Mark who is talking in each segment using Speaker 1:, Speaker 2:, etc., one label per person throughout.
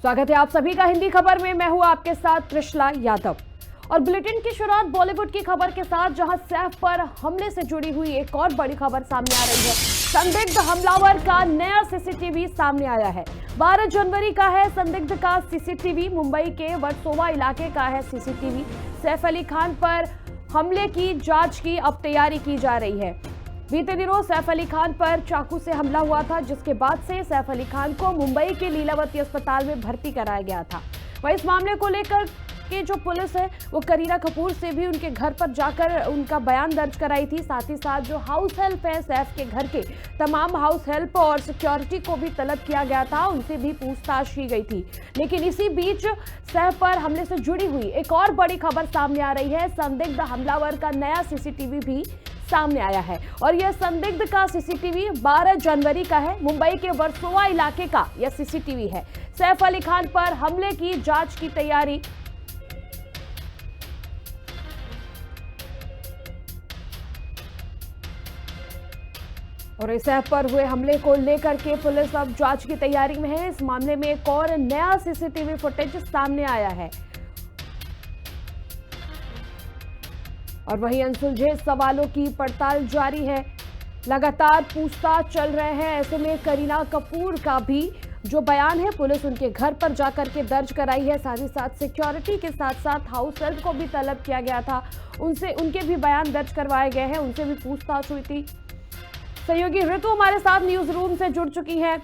Speaker 1: स्वागत है आप सभी का हिंदी खबर में। मैं हूं आपके साथ त्रिशला यादव और बुलेटिन की शुरुआत बॉलीवुड की खबर के साथ, जहां सैफ पर हमले से जुड़ी हुई एक और बड़ी खबर सामने आ रही है। संदिग्ध हमलावर का नया सीसीटीवी सामने आया है। 12 जनवरी का है संदिग्ध का सीसीटीवी। मुंबई के वर्सोवा इलाके का है सीसीटीवी। सैफ अली खान पर हमले की जांच की अब तैयारी की जा रही है। बीते दिनों सैफ अली खान पर चाकू से हमला हुआ था, जिसके बाद से सैफ अली खान को मुंबई के लीलावती अस्पताल में भर्ती कराया गया था। वहीं इस मामले को लेकर के जो पुलिस है वो करीना कपूर से भी उनके घर पर जाकर उनका बयान दर्ज कराई थी। साथ ही साथ जो हाउस हेल्प है सैफ के घर के तमाम हाउस हेल्प और सिक्योरिटी को भी तलब किया गया था, उनसे भी पूछताछ की गई थी। लेकिन इसी बीच सैफ पर हमले से जुड़ी हुई एक और बड़ी खबर सामने आ रही है। संदिग्ध हमलावर का नया सीसीटीवी भी सामने आया है और यह संदिग्ध का सीसीटीवी 12 जनवरी का है। मुंबई के वर्सोवा इलाके का यह सीसीटीवी है। सैफ अली खान पर हमले की जांच की तैयारी और सैफ पर हुए हमले को लेकर के पुलिस अब जांच की तैयारी में है। इस मामले में एक और नया सीसीटीवी फुटेज सामने आया है और वहीं अनसुलझे सवालों की पड़ताल जारी है। लगातार पूछताछ चल रहे हैं। ऐसे में करीना कपूर का भी जो बयान है पुलिस उनके घर पर जाकर के दर्ज कराई है। साथ ही साथ सिक्योरिटी के साथ साथ हाउस हेल्प को भी तलब किया गया था, उनके भी बयान दर्ज करवाए गए हैं, उनसे भी पूछताछ हुई थी। सहयोगी ऋतु हमारे साथ न्यूज रूम से जुड़ चुकी है।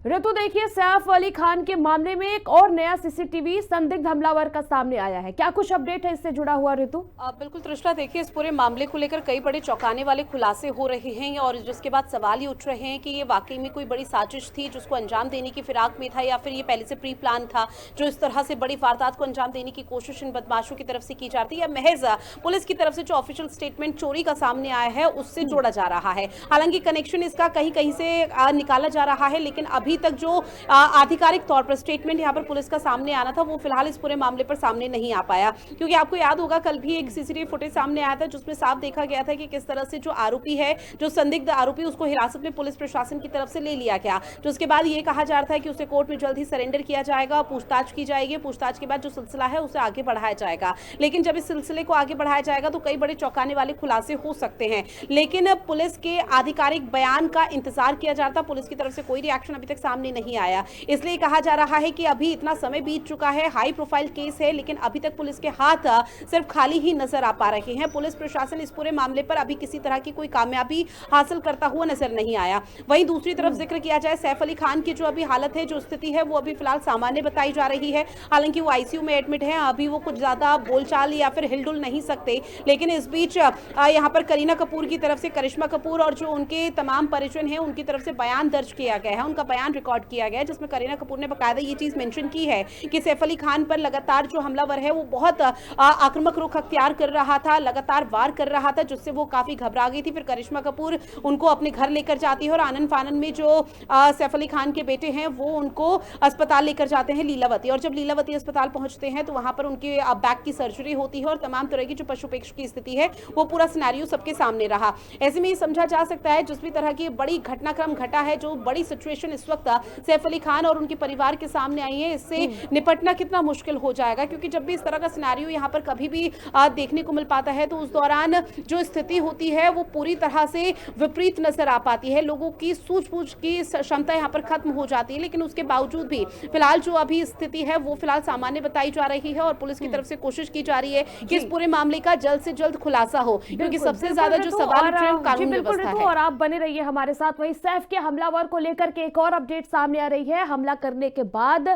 Speaker 1: ऋतु, देखिए सैफ अली खान के मामले में एक और नया सीसीटीवी संदिग्ध हमलावर का सामने आया है, क्या कुछ अपडेट है इससे जुड़ा हुआ ऋतु?
Speaker 2: बिल्कुल तृष्णा, देखिए इस पूरे मामले को लेकर कई बड़े चौंकाने वाले खुलासे हो रहे हैं और जिसके बाद सवाल ये उठ रहे हैं कि ये वाकई में कोई बड़ी साजिश थी जिसको अंजाम देने की फिराक में था, या फिर ये पहले से प्री प्लान था जो इस तरह से बड़ी वारदात को अंजाम देने की कोशिश इन बदमाशों की तरफ से की जाती है, या महज पुलिस की तरफ से जो ऑफिशियल स्टेटमेंट चोरी का सामने आया है उससे जोड़ा जा रहा है। हालांकि कनेक्शन इसका कहीं कहीं से निकाला जा रहा है, लेकिन अभी तक जो आधिकारिक तौर पर स्टेटमेंट यहां पर पुलिस का सामने आना था वो फिलहाल इस पूरे मामले पर सामने नहीं आ पाया। क्योंकि आपको याद होगा कल भी एक सीसीटीवी फुटेज सामने आया था जिसमें साफ देखा गया था कि किस तरह से जो आरोपी है, जो संदिग्ध आरोपी, उसको हिरासत में पुलिस प्रशासन की तरफ से ले लिया गया। तो उसके बाद ये कहा जा रहा था कि उसे कोर्ट में जल्द ही सरेंडर किया जाएगा, पूछताछ की जाएगी, पूछताछ के बाद जो सिलसिला है उसे आगे बढ़ाया जाएगा। लेकिन जब इस सिलसिले को आगे बढ़ाया जाएगा तो कई बड़े चौंकाने वाले खुलासे हो सकते हैं। लेकिन पुलिस के आधिकारिक बयान का इंतजार किया जा रहा था, पुलिस की तरफ से कोई रिएक्शन अभी तक सामने नहीं आया। इसलिए कहा जा रहा है कि अभी इतना समय बीत चुका है, हाई प्रोफाइल केस है, लेकिन अभी तक पुलिस के हाथ सिर्फ खाली ही नजर आ पा रहे हैं। पुलिस प्रशासन इस पूरे मामले पर अभी किसी तरह की कोई कामयाबी हासिल करता हुआ नजर नहीं आया। वहीं दूसरी तरफ जिक्र किया जाए सैफ अली खान की जो अभी हालत है, जो स्थिति है, वो अभी फिलहाल सामान्य बताई जा रही है। हालांकि वो आईसीयू में एडमिट है, अभी वो कुछ ज्यादा बोलचाल या फिर हिलडुल नहीं सकते। लेकिन इस बीच यहाँ पर करीना कपूर की तरफ से करिश्मा कपूर और जो उनके तमाम परिजन हैं उनकी तरफ से बयान दर्ज किया गया है, उनका बयान रिकॉर्ड किया गया है, जिसमें करीना कपूर ने बकायदा ये चीज मेंशन की है कि सैफ अली खान पर लगातार जो हमलावर है वो बहुत आक्रामक रुख अख्तियार कर रहा था, लगातार वार कर रहा था, जिससे वो काफी घबरा गई थी। फिर करिश्मा कपूर उनको अपने घर लेकर जाती है और आनन फानन में जो सैफ अली खान के बेटे हैं वो उनको अस्पताल लेकर जाते हैं लीलावती। और जब लीलावती अस्पताल पहुंचते हैं तो वहां पर उनकी बैक की सर्जरी होती है और तमाम तरह की जो पशुपेक्ष की स्थिति है वो पूरा सिनेरियो सबके सामने रहा। ऐसे में ये समझा जा सकता है जिस भी तरह की बड़ी घटनाक्रम घटा है, जो बड़ी सिचुएशन इस वक्त सैफ अली खान और उनके परिवार के सामने आई है, इससे निपटना कितना मुश्किल हो जाएगा। क्योंकि जब भी इस तरह का सिनेरियो यहाँ पर कभी भी देखने को मिल पाता है तो उस दौरान जो स्थिति होती है वो पूरी तरह से विपरीत नजर आ पाती है। लोगों की सूझबूझ की क्षमता यहाँ पर खत्म हो जाती है। लेकिन उसके बावजूद भी फिलहाल जो अभी स्थिति है वो फिलहाल सामान्य बताई जा रही है और पुलिस की तरफ से कोशिश की जा रही है कि इस पूरे मामले का जल्द से जल्द खुलासा हो, क्योंकि सबसे ज्यादा जो सवाल उठ रहे हैं कानून व्यवस्था है।
Speaker 1: और आप बने रहिए हमारे साथ। वही सैफ के हमलावर को लेकर के एक और अपडेट सामने आ रही है। हमला करने के बाद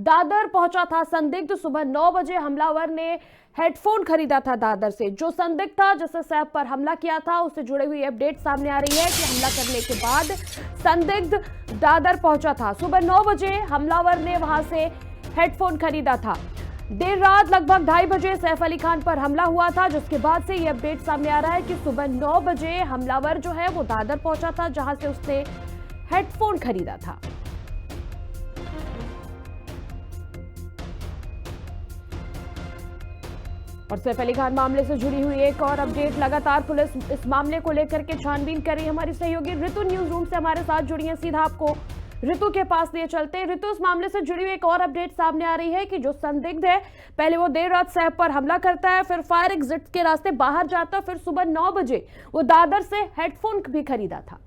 Speaker 1: दादर पहुंचा था संदिग्ध। सुबह 9 बजे हमलावर ने हेडफोन खरीदा था दादर से। जो संदिग्ध था जिसने सैफ पर हमला किया था उससे जुड़ी हुई अपडेट सामने आ रही है कि हमला करने के बाद संदिग्ध दादर पहुंचा था। सुबह 9 बजे हमलावर ने वहां से हेडफोन खरीदा था। देर रात लगभग 2:30 बजे सैफ अली खान पर हमला हुआ था, जिसके बाद से ये अपडेट सामने आ रहा है कि सुबह 9 बजे हमलावर जो है वो दादर पहुंचा था, जहां से उसने हेडफोन खरीदा था। और सैफ अली खान मामले से जुड़ी हुई एक और अपडेट, लगातार पुलिस इस मामले को लेकर के छानबीन कर रही है। हमारी सहयोगी ऋतु न्यूज रूम से हमारे साथ जुड़ी है, सीधा आपको ऋतु के पास लिए चलते हैं। ऋतु, इस मामले से जुड़ी हुई एक और अपडेट सामने आ रही है कि जो संदिग्ध है, पहले वो देर रात सैफ पर हमला करता है, फिर फायर एग्जिट के रास्ते बाहर जाता है, फिर सुबह 9 बजे वो दादर से हेडफोन भी खरीदा था।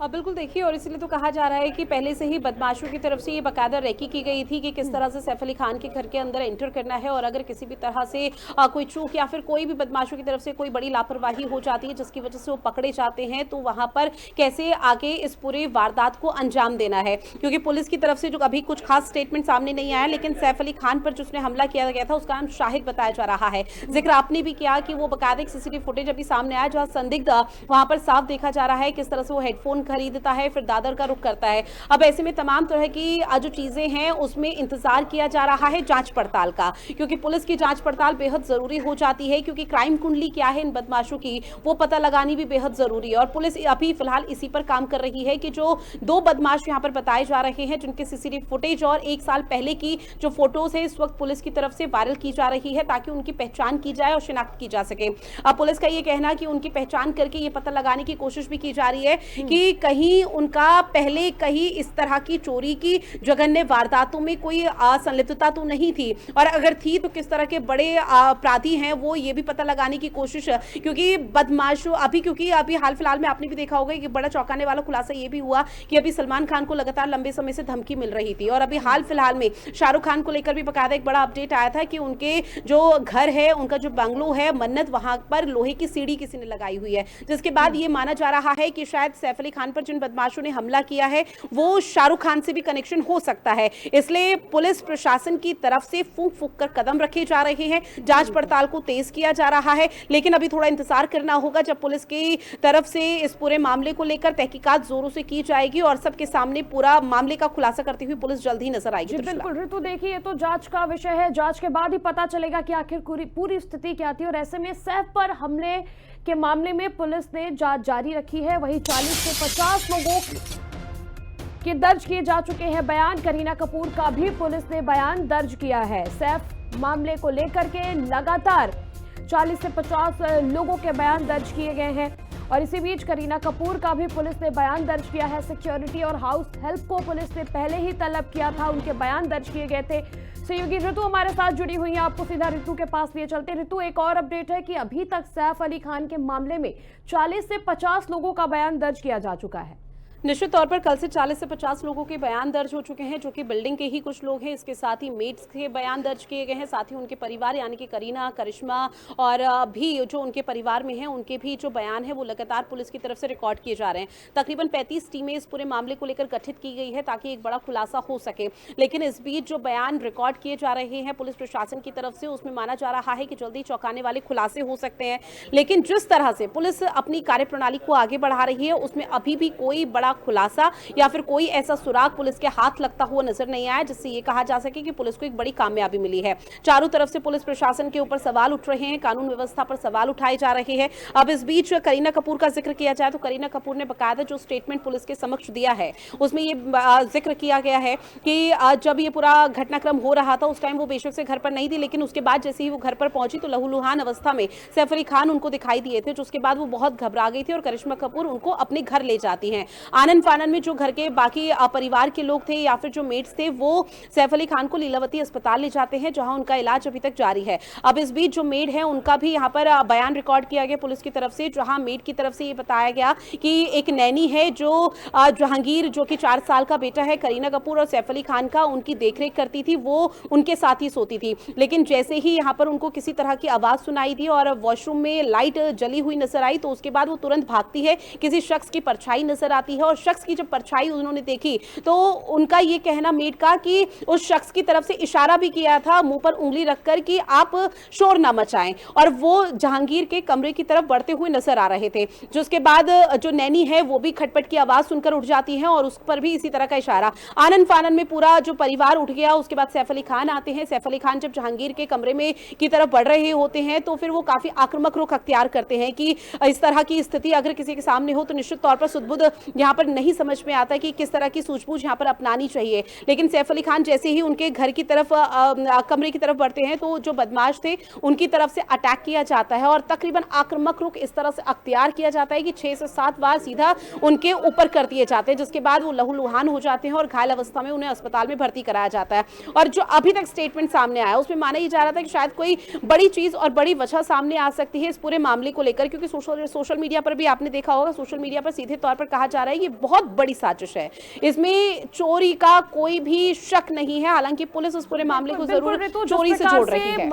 Speaker 2: बिल्कुल देखिए, और इसलिए तो कहा जा रहा है कि पहले से ही बदमाशों की तरफ से ये बाकायदा रेकी की गई थी कि किस तरह से सैफ अली खान के घर के अंदर एंटर करना है, और अगर किसी भी तरह से कोई चूक या फिर कोई भी बदमाशों की तरफ से कोई बड़ी लापरवाही हो जाती है जिसकी वजह से वो पकड़े जाते हैं, तो वहां पर कैसे आगे इस पूरे वारदात को अंजाम देना है। क्योंकि पुलिस की तरफ से जो अभी कुछ खास स्टेटमेंट सामने नहीं आया, लेकिन सैफ अली खान पर जिसने हमला किया गया था उसका नाम शाहिद बताया जा रहा है। जिक्र आपने भी किया कि वो बाकायदा एक सीसीटीवी फुटेज अभी सामने आया जहां संदिग्ध वहां पर साफ देखा जा रहा है किस तरह से वो हेडफोन खरीदता है, फिर दादर का रुख करता है। अब ऐसे में तमाम तरह की जो चीजें हैं उसमें इंतजार किया जा रहा है जांच पड़ताल का, क्योंकि पुलिस की जांच पड़ताल बेहद जरूरी हो जाती है, क्योंकि क्राइम कुंडली क्या है इन बदमाशों की वो पता लगानी भी बेहद जरूरी है। और पुलिस अभी फिलहाल इसी पर काम कर रही है कि जो 2 बदमाश यहां पर बताए जा रहे हैं जिनके सीसीटीवी फुटेज और 1 साल पहले की जो फोटोज है इस वक्त पुलिस की तरफ से वायरल की जा रही है ताकि उनकी पहचान की जाए और शिनाख्त की जा सके। अब पुलिस का ये कहना कि उनकी पहचान करके ये पता लगाने की कोशिश भी की जा रही है कि कहीं उनका पहले कहीं इस तरह की चोरी की जघन्य वारदातों में कोई संलिप्तता तो नहीं थी, और अगर थी तो किस तरह के बड़े अपराधी हैं वो ये भी पता लगाने की कोशिश, क्योंकि बदमाशों क्योंकि अभी हाल फिलहाल में आपने भी देखा होगा कि बड़ा चौंकाने वाला खुलासा ये भी हुआ कि अभी सलमान खान को लगातार लंबे समय से धमकी मिल रही थी, और अभी हाल फिलहाल में शाहरुख खान को लेकर भी बकायदा एक बड़ा अपडेट आया था कि उनके जो घर है, उनका जो बंगलो है मन्नत, वहां पर लोहे की सीढ़ी किसी ने लगाई हुई है, जिसके बाद ये माना जा रहा है कि शायद सैफ अली खान पर जिन बदमाशों ने हमला किया है वो शाहरुख खान से भी कनेक्शन हो सकता है। इसलिए पुलिस प्रशासन की तरफ से फूंक फूंक कर कदम रखे जा रहे हैं, जांच पड़ताल को तेज किया जा रहा है, लेकिन अभी थोड़ा इंतजार करना होगा जब पुलिस की तरफ से इस पूरे मामले को लेकर तहकीकात जोरों से की जाएगी और सबके सामने पूरा मामले का खुलासा करती हुई पुलिस जल्द ही नजर आएगी।
Speaker 1: बिल्कुल ऋतु, देखिए तो जांच का विषय है, जांच के बाद ही पता चलेगा कि आखिर पूरी स्थिति क्या थी। और ऐसे में सैफ पर हमले के मामले में पुलिस ने जांच जारी रखी है। वहीं 40 से 50 लोगों के दर्ज किए जा चुके हैं बयान। करीना कपूर का भी पुलिस ने बयान दर्ज किया है। सैफ मामले को लेकर के लगातार 40 से 50 लोगों के बयान दर्ज किए गए हैं, और इसी बीच करीना कपूर का भी पुलिस ने बयान दर्ज किया है। सिक्योरिटी और हाउस हेल्प को पुलिस ने पहले ही तलब किया था, उनके बयान दर्ज किए गए थे। सहयोगी ऋतु हमारे साथ जुड़ी हुई है, आपको सीधा ऋतु के पास लिए चलते। ऋतु, एक और अपडेट है कि अभी तक सैफ अली खान के मामले में 40 से 50 लोगों का बयान दर्ज किया जा चुका है।
Speaker 2: निश्चित तौर पर कल से 40 से 50 लोगों के बयान दर्ज हो चुके हैं, जो कि बिल्डिंग के ही कुछ लोग हैं। इसके साथ ही मेट्स के बयान दर्ज किए गए हैं, साथ ही उनके परिवार यानी कि करीना, करिश्मा और भी जो उनके परिवार में हैं उनके भी जो बयान है वो लगातार पुलिस की तरफ से रिकॉर्ड किए जा रहे हैं। तकरीबन 35 टीमें इस पूरे मामले को लेकर गठित की गई है ताकि एक बड़ा खुलासा हो सके। लेकिन इस बीच जो बयान रिकॉर्ड किए जा रहे हैं पुलिस प्रशासन की तरफ से, उसमें माना जा रहा है कि जल्दी चौंकाने वाले खुलासे हो सकते हैं। लेकिन जिस तरह से पुलिस अपनी कार्यप्रणाली को आगे बढ़ा रही है उसमें अभी भी कोई बड़ा खुलासा या फिर कोई ऐसा सुराग पुलिस के हाथ लगता हुआ नजर नहीं आया जिससे ये कहा जा सके कि पुलिस को एक बड़ी कामयाबी मिली है। चारों तरफ से पुलिस प्रशासन के ऊपर सवाल उठ रहे हैं, कानून व्यवस्था पर सवाल उठाए जा रहे हैं। अब इस बीच करीना कपूर का जिक्र किया जाए तो करीना कपूर ने बकायदा जो स्टेटमेंट पुलिस के समक्ष दिया है उसमें ये जिक्र किया गया है कि जब ये पूरा घटनाक्रम हो रहा था उस टाइम वो बेशक से घर पर नहीं थी, लेकिन उसके बाद जैसे ही वो घर पर पहुंची तो लहूलुहान अवस्था में सैफ अली खान उनको दिखाई दिए थे, जिसके बाद वो बहुत घबरा गई थी और करिश्मा कपूर उनको अपने घर ले जाती हैं। आनंद फानन में जो घर के बाकी परिवार के लोग थे या फिर जो मेट्स थे वो सैफ अली खान को लीलावती अस्पताल ले जाते हैं जहां उनका इलाज अभी तक जारी है। अब इस बीच जो मेड है उनका भी यहां पर बयान रिकॉर्ड किया गया पुलिस की तरफ से, जहां मेड की तरफ से ये बताया गया कि एक नैनी है जो जहांगीर जो कि 4 साल का बेटा है करीना कपूर और सैफ अली खान का, उनकी देखरेख करती थी, वो उनके साथ ही सोती थी। लेकिन जैसे ही यहां पर उनको किसी तरह की आवाज सुनाई दी और वॉशरूम में लाइट जली हुई नजर आई तो उसके बाद वो तुरंत भागती है, किसी शख्स की परछाई नजर आती है और शख्स की जब परछाई उन्होंने देखी तो उनका ये कहना मेड का कि उस शख्स की तरफ से इशारा भी किया था मुंह पर उंगली रखकर कि आप शोर ना मचाएं, और वो जहांगीर के कमरे की तरफ बढ़ते हुए नजर आ रहे थे। जिसके बाद जो नैनी है वो भी खटपट की आवाज सुनकर उठ जाती है और उस पर भी इसी तरह का इशारा। आनंद फानन में पूरा जो परिवार उठ गया। उसके बाद सैफ अली खान आते हैं। सैफ अली खान जब जहांगीर के कमरे में की तरफ बढ़ रहे होते हैं तो फिर वो काफी आक्रामक रुख अख्तियार करते हैं कि इस तरह की स्थिति अगर किसी के सामने हो तो निश्चित तौर पर सुदबुद यहाँ यहाँ पर नहीं समझ में आता कि किस तरह की सूझबूझ यहाँ पर अपनानी चाहिए। लेकिन सैफ अली खान जैसे ही उनके घर की तरफ कमरे की तरफ बढ़ते हैं तो जो बदमाश थे उनकी तरफ से अटैक किया जाता है और तकरीबन आक्रामक रुख इस तरह से अख्तियार किया जाता है कि 6 से 7 बार सीधा उनके ऊपर कर दिए जाते हैं, जिसके बाद वो लहूलुहान हो जाते हैं और घायल अवस्था में उन्हें अस्पताल में भर्ती कराया जाता है। और जो अभी तक स्टेटमेंट सामने आया उसमें माना ही जा रहा था कि शायद कोई बड़ी चीज और बड़ी वजह सामने आ सकती है इस पूरे मामले को लेकर, क्योंकि सोशल मीडिया पर भी आपने देखा होगा, सोशल मीडिया पर सीधे तौर पर कहा जा रहा है ये बहुत बड़ी साजिश है, इसमें चोरी का कोई भी शक नहीं है। हालांकि पुलिस उस पूरे मामले को जरूर चोरी से जोड़ रही है।